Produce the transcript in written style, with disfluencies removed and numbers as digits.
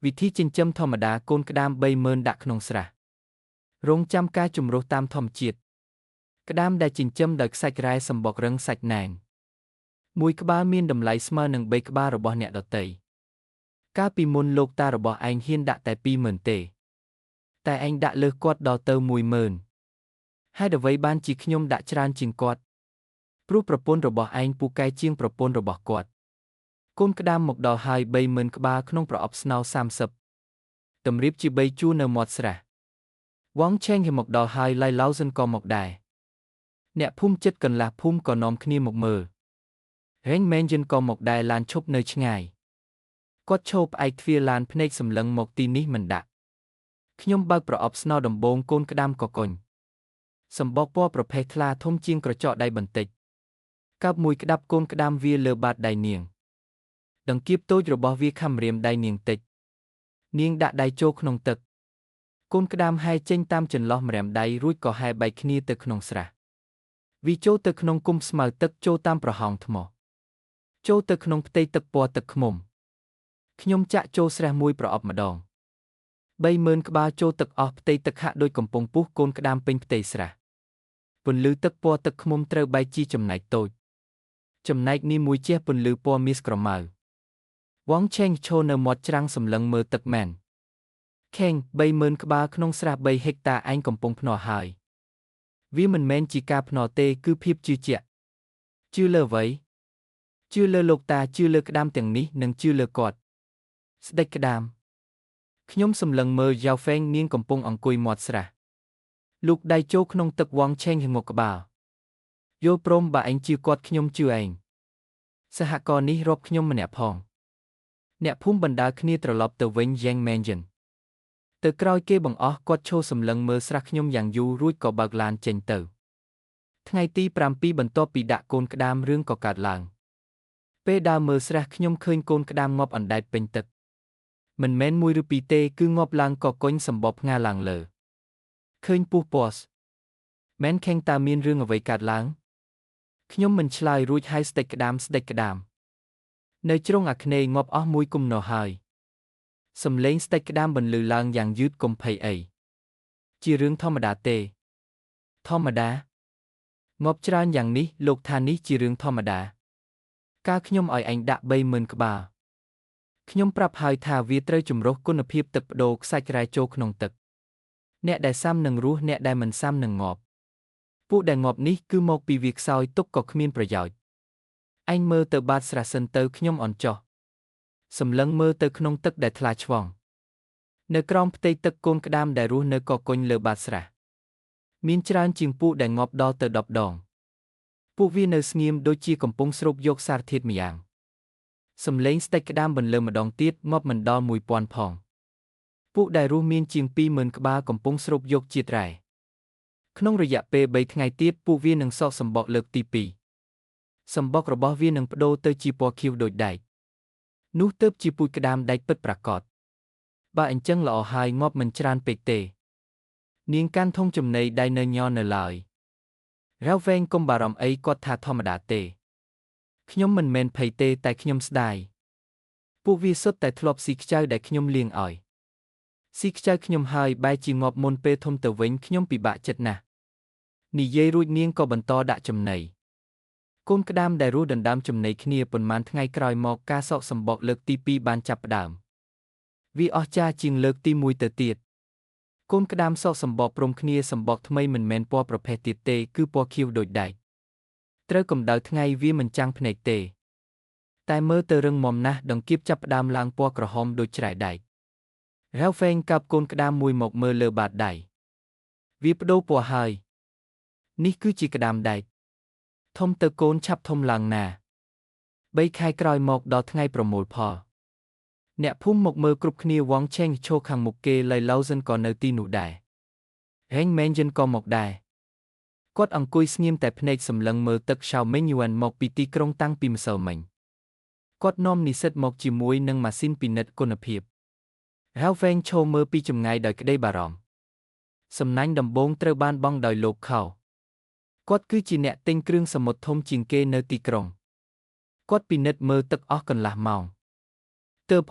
วิธีចិញ្ចឹមធម្មតាកូនក្តាម30000ដាក់ក្នុងស្រះរងចាំការជំរុះតាមធម្មជាតិក្តាមដែលចិញ្ចឹមដោយខ្សាច់រ៉ែសម្បករឹងសាច់ណែនមួយក្បាលមានតម្លៃស្មើនឹង3ក្បាលរបស់អ្នកដទៃកាលពីមុនលោកតារបស់ឯងហ៊ានដាក់តែ20000ទេតែឯងដាក់លើសគាត់ដល់ទៅ10000ហេតុអ្វីបានជាខ្ញុំដាក់ច្រើនជាងគាត់ព្រោះប្រពន្ធរបស់ឯងពូកែជាងប្រពន្ធរបស់គាត់កូនក្តាមមកដល់ហើយ30000ក្បាលក្នុងប្រអប់ស្នោ30តម្រៀបជា3ជួរនៅមាត់ស្រះវ៉ងឆេងមកដល់ហើយឡៃឡៅសិនក៏មកដែរអ្នកភូមិចិត្តកន្លះភូមិក៏នាំគ្នាមកមើលហេងមែនយិនក៏មកដែរឡានឈប់នៅឆ្ងាយគាត់ឈោផ្អែកទ្វារឡានភ្នែកសម្លឹងមកទីនេះមិនដាក់ខ្ញុំបើកប្រអប់ស្នោដំបងកូនក្តាមកកុញសម្បកពណ៌ប្រភេទថ្លាធំជាងក្រចកដៃបន្តិចកាប់មួយក្តាប់កូនក្តាមវាលើបាតដៃនាងដង្កៀបតូចរបស់វាខំរៀមដៃនាងតិចនាងដាក់ដៃចូលក្នុងទឹកកូនក្តាមហែចេញតាមចន្លោះម្រាមដៃរួចក៏ហែបែកគ្នាទៅក្នុងស្រះវាចូលទៅក្នុងគុម្ពស្មៅទឹកចូលតាមប្រហោងថ្មចូលទៅក្នុងផ្ទៃទឹកពណ៌ទឹកឃ្មុំខ្ញុំចាក់ចូលស្រះមួយប្រអប់ម្ដង30000ក្បាលចូលទឹកអស់ផ្ទៃទឹកហាក់ដូចកំពុងពុះកូនក្តាមពេញផ្ទៃស្រះពន្លឺទឹកពណ៌ទឹកឃ្មុំត្រូវបែកជាចំណែកតូចចំណែកនេះមួយជះពន្លឺពណ៌មាសក្រមៅវ៉ងឆេងឈរនៅមាត់ច្រាំងសម្លឹងមើលទឹកមែនខេង30000ក្បាលក្នុងស្រះ3ហិកតាឯងកំពុងភ្នាល់ហើយវាមិនមែនជាការភ្នាល់ទេគឺភាពជឿជាក់ជឿលើអ្វីជឿលើលោកតាជឿលើក្តាមទាំងនេះនិងជឿលើគាត់ស្ដេចក្តាមខ្ញុំសម្លឹងមើលយ៉ាវហ្វេងនាងកំពុងអង្គុយមាត់ស្រះលូកដៃចូលក្នុងទឹកវ៉ងឆេងងក់ក្បាលយល់ព្រមបើឯងជឿគាត់ខ្ញុំជឿឯងសហករណ៍នេះរាប់ខ្ញុំម្នាក់ផងអ្នកភូមិបណ្ដាគ្នាត្រឡប់ទៅវិញយ៉ាងមែនយិនទៅក្រោយគេបង្អស់គាត់ឈរសម្លឹងមើលស្រះខ្ញុំយ៉ាងយូររួចក៏បើកឡានចេញទៅថ្ងៃទី7បន្ទាប់ពីដាក់កូនក្តាមរឿងក៏កើតឡើងពេលដើរមើលស្រះខ្ញុំឃើញកូនក្តាមងាប់អណ្ដែតពេញទឹកមិនមែនមួយឬពីរទេគឺងាប់ឡើងក៏កុញសម្បប់ផ្ងាឡើងលើឃើញពុះពស់មែនខេងតើមានរឿងអ្វីកើតឡើងខ្ញុំមិនឆ្លើយរួចហើយស្ដេចក្តាមនៅជ្រុងអាគ្នេយ៍ងាប់អស់មួយគំនរហើយសំឡេងស្ដេចក្តាមបន្លឺឡើងយ៉ាងយឺតកុំភ័យអីជារឿងធម្មតាទេធម្មតាងាប់ច្រើនយ៉ាងនេះលោកថានេះជារឿងធម្មតាកាលខ្ញុំឲ្យឯងដាក់30000ក្បាលខ្ញុំប្រាប់ហើយថាវាត្រូវជំរុះគុណភាពទឹកបដូរខ្សាច់រ៉ែចូលក្នុងទឹកអ្នកដែលសាំនឹងរស់អ្នកដែលមិនសាំនឹងងាប់ពួកដែលងាប់នេះគឺមកពីវាខ្សោយទុកក៏គ្មានប្រយោជន៍ឯងមើលទៅបាតស្រះសិនទៅខ្ញុំអន់ចោះសម្លឹងមើលទៅក្នុងទឹកដែលថ្លាឆ្វង់នៅក្រោមផ្ទៃទឹកកូនក្តាមដែលរស់នៅកកុញលើបាតស្រះមានច្រើនជាងពួកដែលងាប់ដល់ទៅ10ដងពួកវានៅស្ងៀមដូចជាកំពុងស្រូបយកសារធាតុម្យ៉ាងសំឡេងស្ដេចក្តាមបន្លឺម្ដងទៀតងាប់មិនដល់1000ផងពួកដែលរស់មានជាង20000ក្បាលកំពុងស្រូបយកជាតិរ៉ែក្នុងរយៈពេល3ថ្ងៃទៀតពួកវានឹងសកសម្បកលើកទី2សម្បករបស់វានឹងបដូរទៅជាពណ៌ខៀវដូចដែកនោះទើបជាពូជក្តាមដែកពិតប្រាកដបើអញ្ចឹងល្អហើយងាប់មិនច្រើនពេកទេនាងកាន់ធុងចំណីដៃនៅញ័រនៅឡើយរ៉ាវវែងកុំបារម្ភអីគាត់ថាធម្មតាទេខ្ញុំមិនមែនភ័យទេតែខ្ញុំស្ដាយពួកវាសុទ្ធតែធ្លាប់ស៊ីខ្ចៅដែលខ្ញុំលាងឲ្យស៊ីខ្ចៅខ្ញុំហើយបែរជាងាប់មុនពេលធំទៅវិញខ្ញុំពិបាកចិត្តណាស់និយាយរួចនាងក៏បន្តដាក់ចំណីកូនក្តាមដែលរស់ដណ្ដើមចំណីគ្នាប៉ុន្មានថ្ងៃក្រោយមកការសកសម្បកលើកទី2បានចាប់ផ្ដើមវាអស្ចារ្យជាងលើកទី1ទៅទៀតកូនក្តាមសកសម្បកព្រមគ្នាសម្បកថ្មីមិនមែនពណ៌ប្រភេទទៀតទេគឺពណ៌ខៀវដូចដែកត្រូវកម្ដៅថ្ងៃវាមិនចាំងភ្នែកទេតែមើលទៅរឹងមាំណាស់ដង្កៀបចាប់ផ្ដើមឡើងពណ៌ក្រហមដូចច្រែកដែករ៉ាវហ្វេងកាប់កូនក្តាមមួយមកមើលលើបាតដៃវាបដូរពណ៌ហើយនេះគឺជាក្តាមដែកធំទៅកូនឆាប់ធំឡើងណា3ខែក្រោយមកដល់ថ្ងៃប្រមូលផលអ្នកភូមិមកមើលគ្រប់គ្នាវ៉ងឆេងឈរខាងមុខគេឡៃឡៅសិនក៏នៅទីនោះដែរហេងមែនយិនក៏មកដែរគាត់អង្គុយស្ងៀមតែភ្នែកសម្លឹងមើលទឹកឆៅមេញយួនមកពីទីក្រុងតាំងពីម្សិលមិញគាត់នាំនិស្សិតមកជាមួយនឹងម៉ាស៊ីនពិនិត្យគុណភាពរ៉ាវវែងឈរមើលពីចម្ងាយដោយក្តីបារម្ភសំណាញ់ដំបូងត្រូវបានបង់ដោយលោកខោគាត់គឺជាអ្នកទិញគ្រឿងសមុទ្រធំជាងគេនៅទីក្រុងគាត់ពិនិត្យមើលទឹកអស់កន្លះម៉ោងទើប